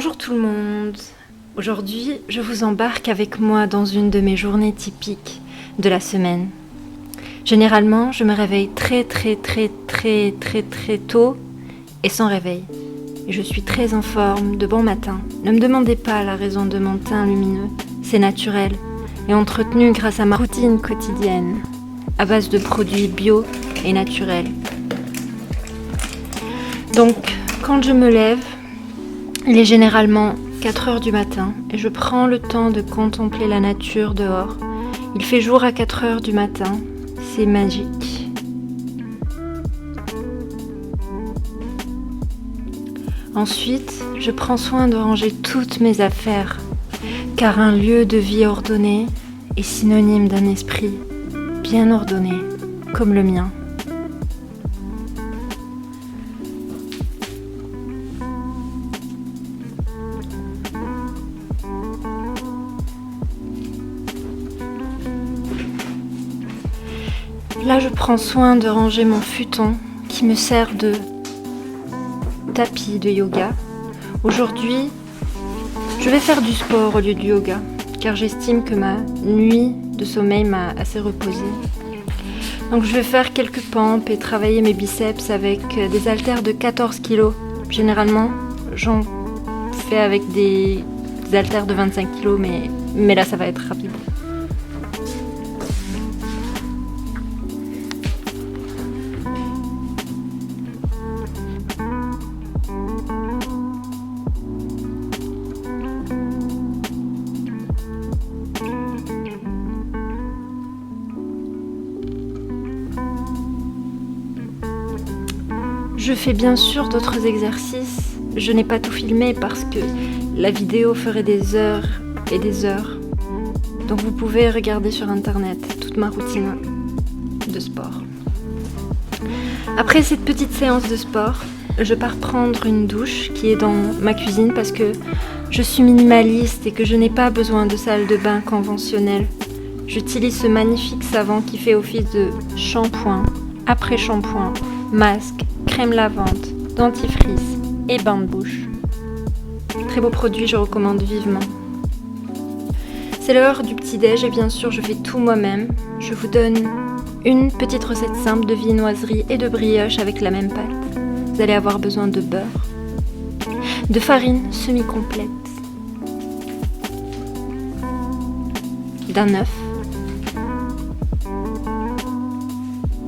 Bonjour tout le monde. Aujourd'hui, je vous embarque avec moi dans une de mes journées typiques de la semaine. Généralement, je me réveille très tôt et sans réveil. Et je suis très en forme, de bon matin. Ne me demandez pas la raison de mon teint lumineux, c'est naturel et entretenu grâce à ma routine quotidienne, à base de produits bio et naturels. Donc, quand je me lève, il est généralement 4 heures du matin et je prends le temps de contempler la nature dehors. Il fait jour à 4 heures du matin, c'est magique. Ensuite, je prends soin de ranger toutes mes affaires, car un lieu de vie ordonné est synonyme d'un esprit bien ordonné, comme le mien. Là, je prends soin de ranger mon futon qui me sert de tapis de yoga. Aujourd'hui, je vais faire du sport au lieu du yoga, car j'estime que ma nuit de sommeil m'a assez reposée. Donc je vais faire quelques pompes et travailler mes biceps avec des haltères de 14 kg. Généralement, j'en fais avec des haltères de 25 kg, mais là ça va être rapide. Je fais bien sûr d'autres exercices. Je n'ai pas tout filmé parce que la vidéo ferait des heures et des heures. Donc vous pouvez regarder sur internet toute ma routine de sport. Après cette petite séance de sport, je pars prendre une douche qui est dans ma cuisine parce que je suis minimaliste et que je n'ai pas besoin de salle de bain conventionnelle. J'utilise ce magnifique savon qui fait office de shampoing, après-shampoing, masque, crème lavante, dentifrice et bain de bouche. Très beau produit, je recommande vivement. C'est l'heure du petit-déj et bien sûr je fais tout moi-même. Je vous donne une petite recette simple de viennoiserie et de brioche avec la même pâte. Vous allez avoir besoin de beurre, de farine semi-complète, d'un œuf,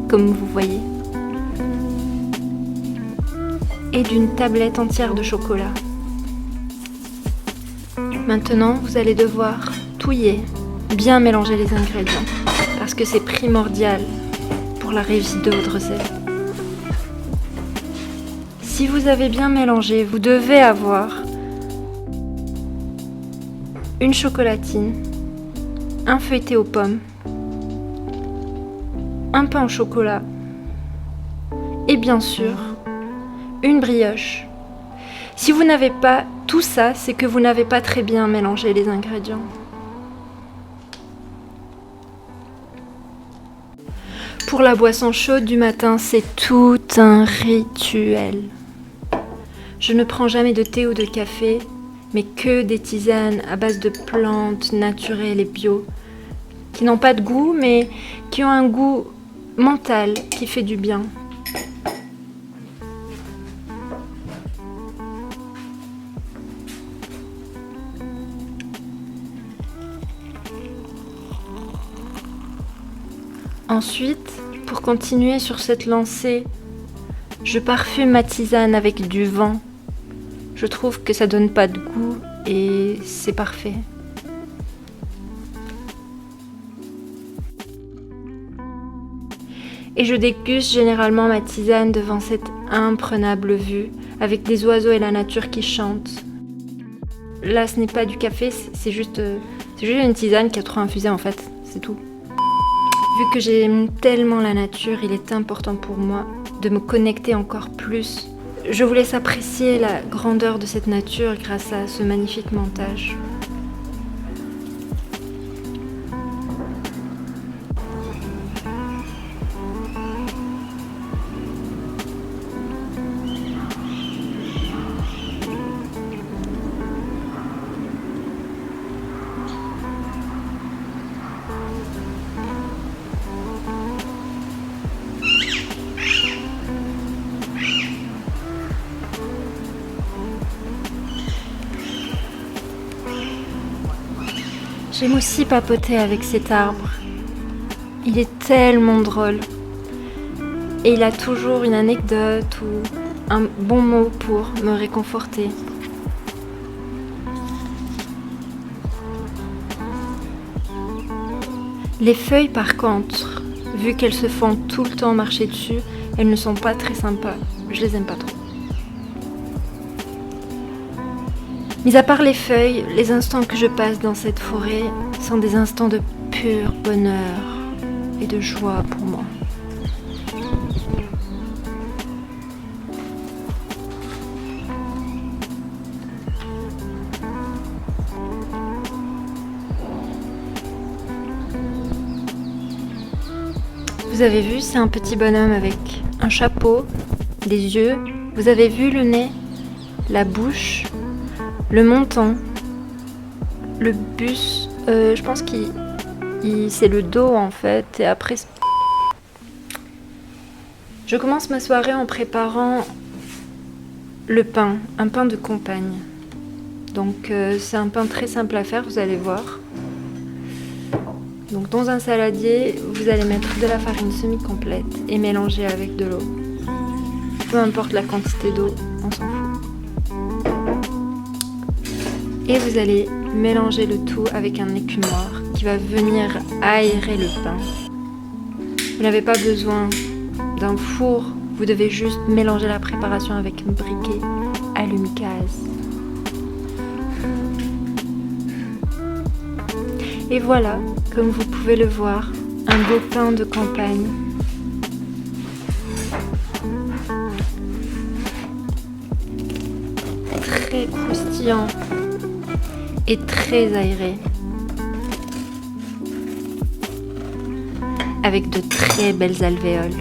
comme vous voyez, et d'une tablette entière de chocolat. Maintenant, vous allez devoir touiller, bien mélanger les ingrédients, parce que c'est primordial pour la réussite de votre recette. Si vous avez bien mélangé, vous devez avoir une chocolatine, un feuilleté aux pommes, un pain au chocolat et bien sûr une brioche. Si vous n'avez pas tout ça, c'est que vous n'avez pas très bien mélangé les ingrédients. Pour la boisson chaude du matin, c'est tout un rituel. Je ne prends jamais de thé ou de café, mais que des tisanes à base de plantes naturelles et bio, qui n'ont pas de goût, mais qui ont un goût mental qui fait du bien. Ensuite, pour continuer sur cette lancée, je parfume ma tisane avec du vent. Je trouve que ça donne pas de goût et c'est parfait. Et je déguste généralement ma tisane devant cette imprenable vue, avec des oiseaux et la nature qui chantent. Là, ce n'est pas du café, c'est juste une tisane qui a trop infusé en fait, c'est tout. Vu que j'aime tellement la nature, il est important pour moi de me connecter encore plus. Je vous laisse apprécier la grandeur de cette nature grâce à ce magnifique montage. J'aime aussi papoter avec cet arbre. Il est tellement drôle. Et il a toujours une anecdote ou un bon mot pour me réconforter. Les feuilles par contre, vu qu'elles se font tout le temps marcher dessus, elles ne sont pas très sympas. Je les aime pas trop. Mis à part les feuilles, les instants que je passe dans cette forêt sont des instants de pur bonheur et de joie pour moi. Vous avez vu, c'est un petit bonhomme avec un chapeau, des yeux. Vous avez vu le nez, la bouche, le menton, le bus. Je pense qu'il c'est le dos en fait. Et après, je commence ma soirée en préparant le pain, un pain de campagne. Donc c'est un pain très simple à faire, vous allez voir. Donc dans un saladier, vous allez mettre de la farine semi-complète et mélanger avec de l'eau. Peu importe la quantité d'eau, on s'en fout. Et vous allez mélanger le tout avec un écumoire qui va venir aérer le pain. Vous n'avez pas besoin d'un four, vous devez juste mélanger la préparation avec un briquet allume-gaz. Et voilà, comme vous pouvez le voir, un beau pain de campagne. Très croustillant et très aéré. Avec de très belles alvéoles.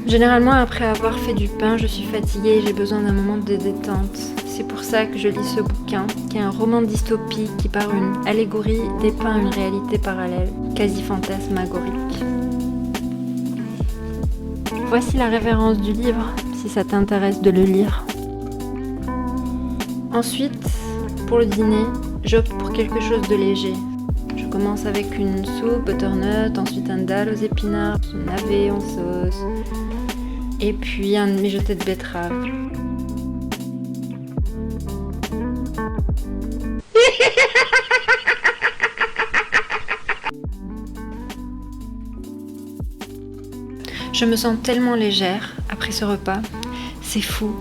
Généralement, après avoir fait du pain, je suis fatiguée et j'ai besoin d'un moment de détente. C'est pour ça que je lis ce bouquin, qui est un roman de dystopie qui, par une allégorie, dépeint une réalité parallèle, quasi fantasmagorique. Voici la référence du livre, si ça t'intéresse de le lire. Ensuite, pour le dîner, j'opte pour quelque chose de léger. Je commence avec une soupe butternut, ensuite un dalle aux épinards, un navet en sauce, et puis un mijoté de betterave. Je me sens tellement légère après ce repas, c'est fou.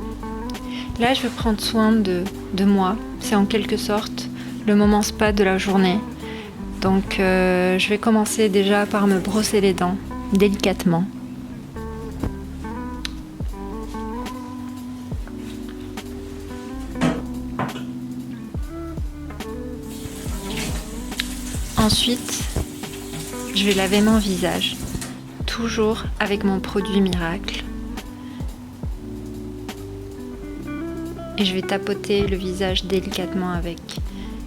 Là, je vais prendre soin de moi, c'est en quelque sorte le moment spa de la journée. Donc je vais commencer déjà par me brosser les dents, délicatement. Ensuite, je vais laver mon visage, toujours avec mon produit miracle. Et je vais tapoter le visage délicatement avec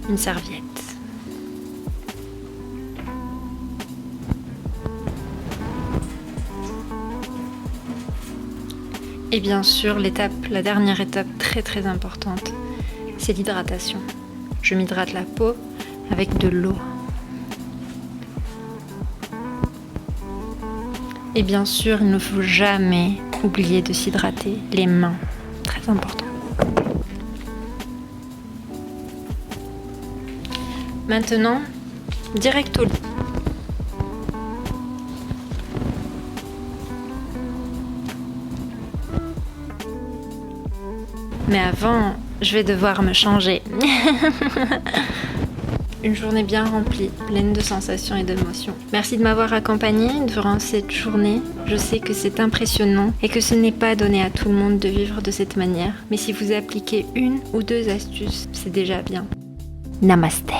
une serviette. Et bien sûr, la dernière étape très très importante, c'est l'hydratation. Je m'hydrate la peau avec de l'eau. Et bien sûr, il ne faut jamais oublier de s'hydrater les mains. Très important. Maintenant, direct au lit. Mais avant, je vais devoir me changer. Une journée bien remplie, pleine de sensations et d'émotions. Merci de m'avoir accompagnée durant cette journée. Je sais que c'est impressionnant et que ce n'est pas donné à tout le monde de vivre de cette manière. Mais si vous appliquez 1 ou 2 astuces, c'est déjà bien. Namasté.